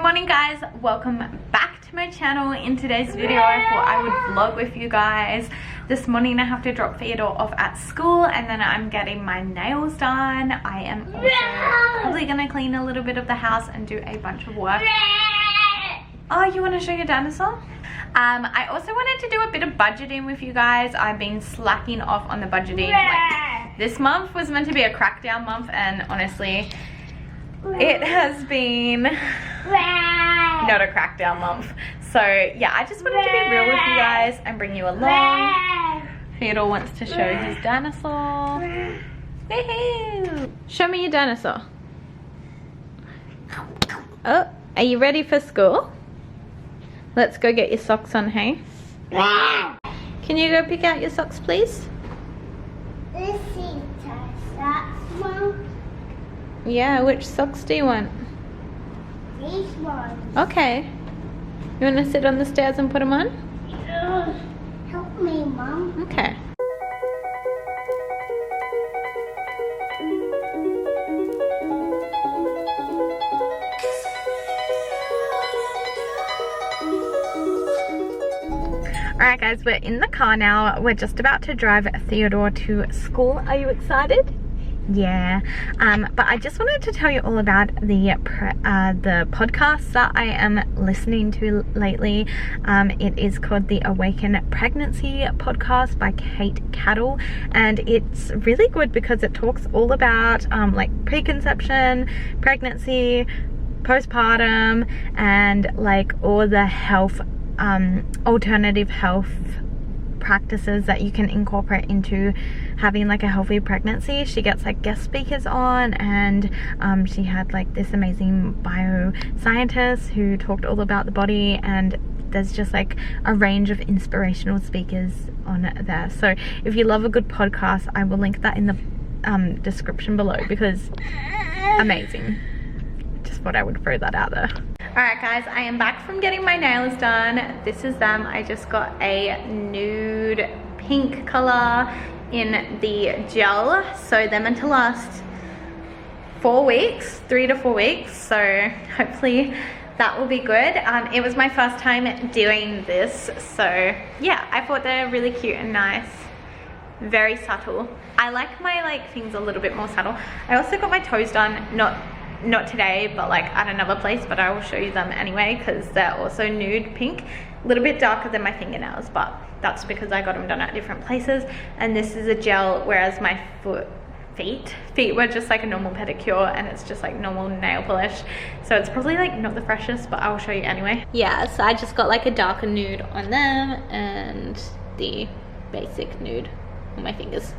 morning guys, welcome back to my channel. In today's video I thought I would vlog with you guys. This morning I have to drop Theodore off at school and then I'm getting my nails done. I am also probably gonna clean a little bit of the house and do a bunch of work. Oh, you want to show your dinosaur? I also wanted to do a bit of budgeting with you guys. I've been slacking off on the budgeting. Like, this month was meant to be a crackdown month and honestly it has been not a crackdown month. So yeah, I just wanted to be real with you guys and bring you along. Theodore wants to show his dinosaur. Woohoo! Show me your dinosaur. Oh, are you ready for school? Let's go get your socks on, hey? Can you go pick out your socks, please? This is socks, Mom. Yeah, which socks do you want? These ones. Okay. You want to sit on the stairs and put them on? Help me, Mom. Okay. Alright guys, we're in the car now. We're just about to drive Theodore to school. Are you excited? Yeah. But I just wanted to tell you all about the podcast that I am listening to lately. It is called the Awaken Pregnancy podcast by Kate Cattle, and it's really good because it talks all about like preconception, pregnancy, postpartum, and like all the health alternative health practices that you can incorporate into having like a healthy pregnancy. She gets like guest speakers on, and she had like this amazing bioscientist who talked all about the body, and there's just like a range of inspirational speakers on there. So if you love a good podcast, I will link that in the description below because amazing. Just thought I would throw that out there. Alright guys, I am back from getting my nails done. This is them. I just got a nude pink color in the gel. So they're meant to last 4 weeks, 3 to 4 weeks. So hopefully that will be good. It was my first time doing this. So yeah, I thought they're really cute and nice. Very subtle. I like my like things a little bit more subtle. I also got my toes done, not today, but like at another place, but I will show you them anyway because they're also nude pink, a little bit darker than my fingernails, but that's because I got them done at different places. And this is a gel, whereas my feet were just like a normal pedicure, and it's just like normal nail polish, so it's probably like not the freshest, but I'll show you anyway. Yeah, so I just got like a darker nude on them and the basic nude on my fingers.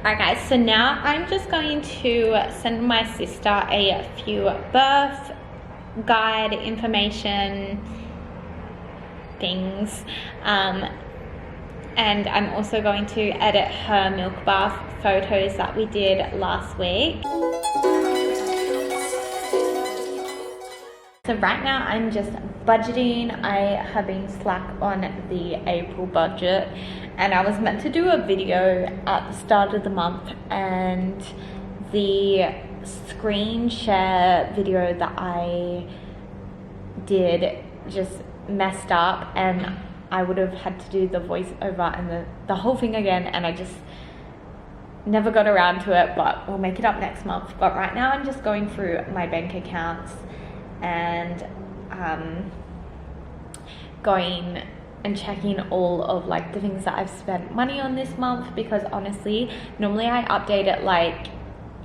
Alright guys, so now I'm just going to send my sister a few birth guide information things, and I'm also going to edit her milk bath photos that we did last week. So right now I'm just budgeting. I have been slack on the April budget, and I was meant to do a video at the start of the month, and the screen share video that I did just messed up, and I would have had to do the voiceover and the whole thing again, and I just never got around to it, but we'll make it up next month. But right now I'm just going through my bank accounts and going and checking all of like the things that I've spent money on this month, because honestly normally I update it like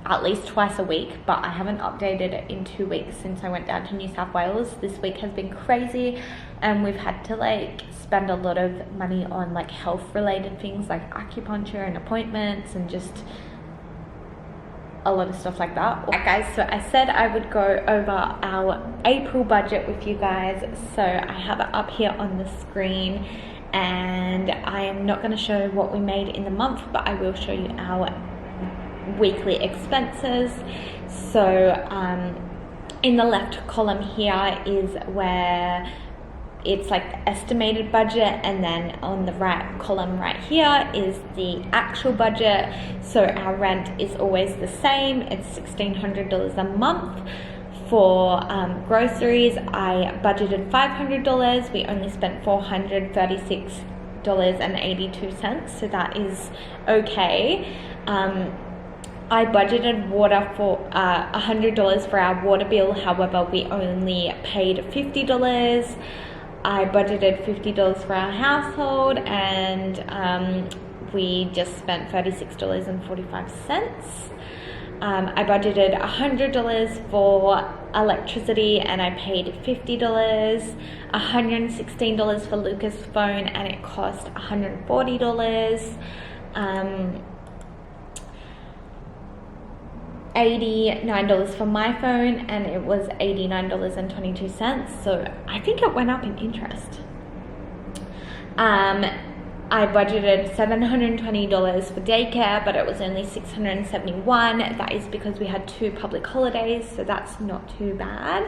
at least twice a week, but I haven't updated it in 2 weeks since I went down to New South Wales. This week has been crazy, and we've had to like spend a lot of money on like health related things like acupuncture and appointments and just a lot of stuff like that. Alright guys, so I said I would go over our April budget with you guys, so I have it up here on the screen, and I am not going to show what we made in the month, but I will show you our weekly expenses. So in the left column here is where it's like the estimated budget, and then on the right column right here is the actual budget. So our rent is always the same, it's $1,600 a month. For groceries, I budgeted $500. We only spent $436.82, so that is okay. I budgeted water for $100 for our water bill. However, we only paid $50. I budgeted $50 for our household, and we just spent $36.45. I budgeted $100 for electricity, and I paid $50. $116 for Lucas' phone, and it cost $140. $89 for my phone, and it was $89.22. So I think it went up in interest. I budgeted $720 for daycare, but it was only $671. That is because we had 2 public holidays, so that's not too bad.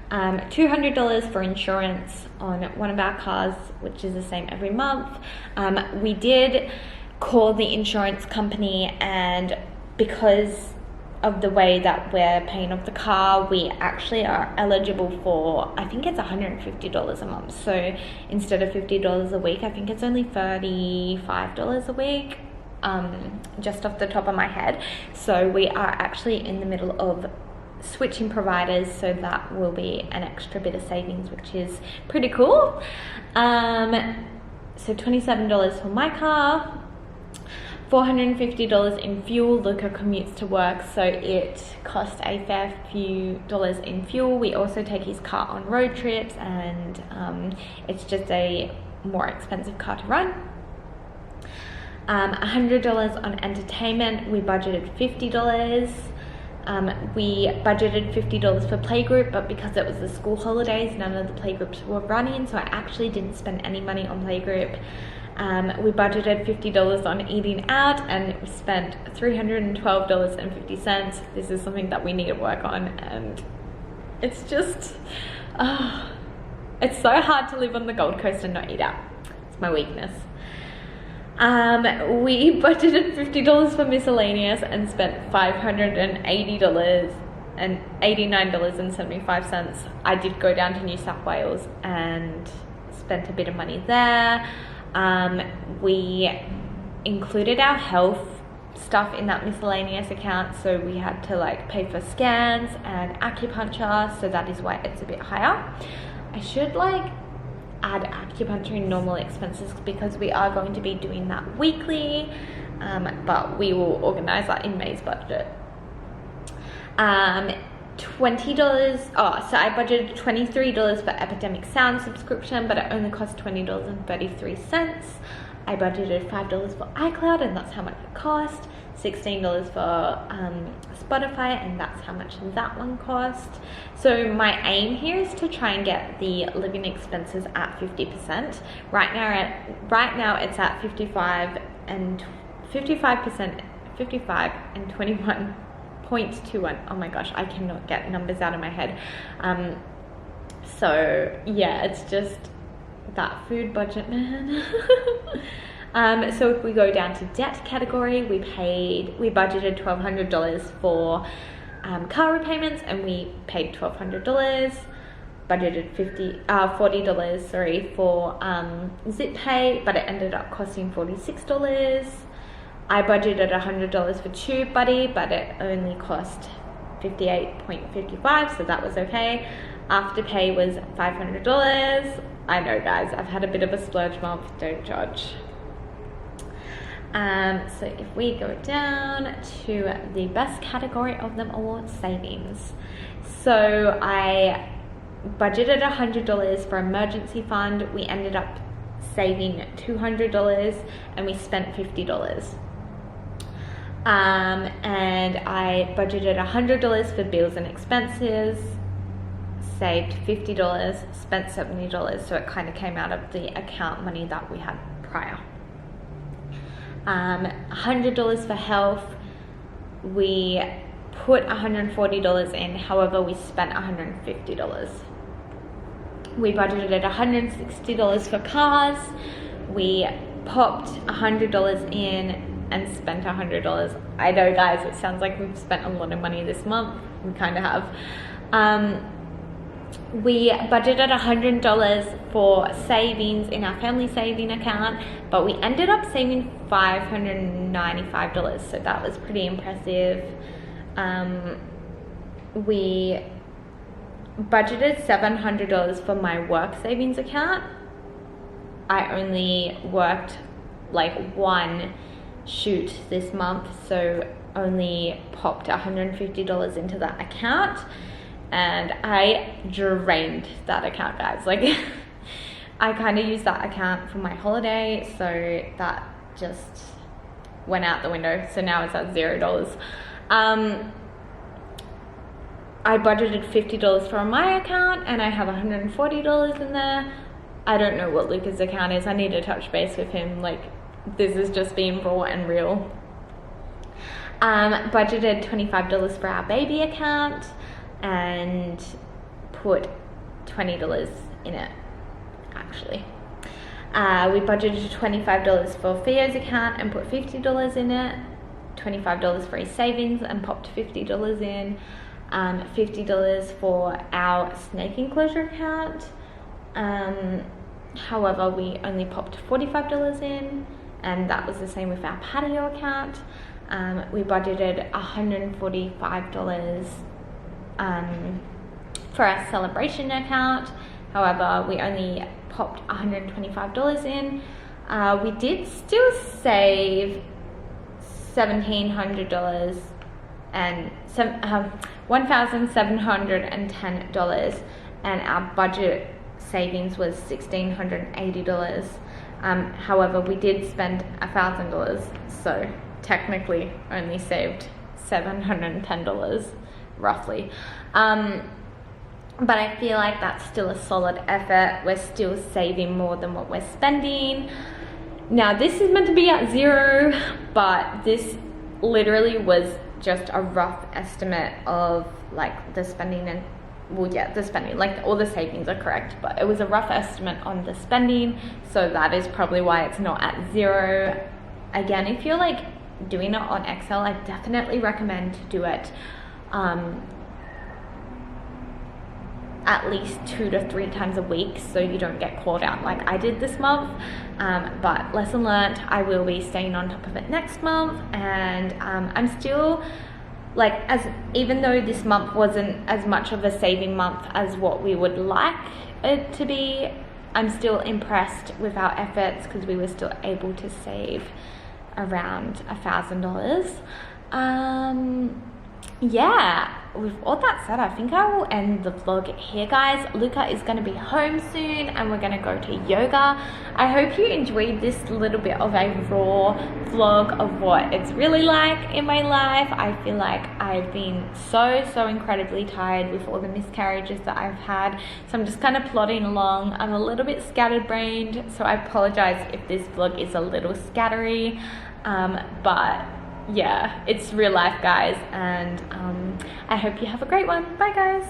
$200 for insurance on one of our cars, which is the same every month. We did call the insurance company, and because of the way that we're paying off the car, we actually are eligible for, I think it's $150 a month. So instead of $50 a week, I think it's only $35 a week, just off the top of my head. So we are actually in the middle of switching providers, so that will be an extra bit of savings, which is pretty cool. So $27 for my car, $450 in fuel. Luca commutes to work, so it cost a fair few dollars in fuel. We also take his car on road trips, and it's just a more expensive car to run. $100 on entertainment. We budgeted $50. We budgeted $50 for playgroup, but because it was the school holidays, none of the playgroups were running, so I actually didn't spend any money on playgroup. We budgeted $50 on eating out, and we spent $312.50. This is something that we need to work on, and it's just, it's so hard to live on the Gold Coast and not eat out. It's my weakness. We budgeted $50 for miscellaneous and spent $589.75. I did go down to New South Wales and spent a bit of money there. We included our health stuff in that miscellaneous account, so we had to like pay for scans and acupuncture, so that is why it's a bit higher. I should like add acupuncture in normal expenses because we are going to be doing that weekly, but we will organize that in May's budget. $20. So I budgeted $23 for Epidemic Sound subscription, but it only cost $20.33. I budgeted $5 for iCloud, and that's how much it cost. $16 for Spotify, and that's how much that one cost. So my aim here is to try and get the living expenses at 50%. Right now it's at 55 and 21.21. Oh my gosh, I cannot get numbers out of my head. So yeah, it's just that food budget, man. So if we go down to debt category, we budgeted $1,200 for car repayments, and we paid $1,200. Budgeted $40 for zip pay, but it ended up costing $46. I budgeted $100 for Tube Buddy, but it only cost $58.55, so that was okay. Afterpay was $500. I know, guys, I've had a bit of a splurge month, don't judge. So if we go down to the best category of them all, savings. So I budgeted $100 for emergency fund. We ended up saving $200, and we spent $50. And I budgeted $100 for bills and expenses, saved $50, spent $70, so it kind of came out of the account money that we had prior. $100 for health. We put $140 in, however we spent $150. We budgeted $160 for cars. We popped $100 in and spent $100. I know, guys, it sounds like we've spent a lot of money this month. We kind of have. We budgeted $100 for savings in our family saving account, but we ended up saving $595, so that was pretty impressive. We budgeted $700 for my work savings account. I only worked like one shoot this month, so only popped $150 into that account, and I drained that account, guys. Like I kind of used that account for my holiday, so that just went out the window, so now it's at $0. I budgeted $50 for my account, and I have $140 in there. I don't know what Luca's account is. I need to touch base with him. Like, this is just being raw and real. Budgeted $25 for our baby account and put $20 in it, actually. We budgeted $25 for Theo's account and put $50 in it, $25 for his savings and popped $50 in, $50 for our snake enclosure account. However, we only popped $45 in, and that was the same with our patio account. We budgeted $145 for our celebration account. However, we only popped $125 in. We did still save $1,700 and $1,710, and our budget savings was $1,680. However, we did spend $1,000, so technically only saved $710 roughly. But I feel like that's still a solid effort. We're still saving more than what we're spending. Now, this is meant to be at $0, but this literally was just a rough estimate of like the spending and, well, yeah, the spending, like all the savings are correct, but it was a rough estimate on the spending, so that is probably why it's not at $0. Again, if you're like doing it on Excel, I definitely recommend to do it at least 2 to 3 times a week, so you don't get caught out like I did this month. But lesson learned, I will be staying on top of it next month, and I'm still like, even though this month wasn't as much of a saving month as what we would like it to be, I'm still impressed with our efforts because we were still able to save around $1,000. Yeah, with all that said, I think I will end the vlog here, guys. Luca is going to be home soon and we're going to go to yoga. I hope you enjoyed this little bit of a raw vlog of what it's really like in my life. I feel like I've been so incredibly tired with all the miscarriages that I've had, so I'm just kind of plodding along. I'm a little bit scatterbrained, so I apologize if this vlog is a little scattery, but yeah, it's real life, guys, and I hope you have a great one. Bye, guys.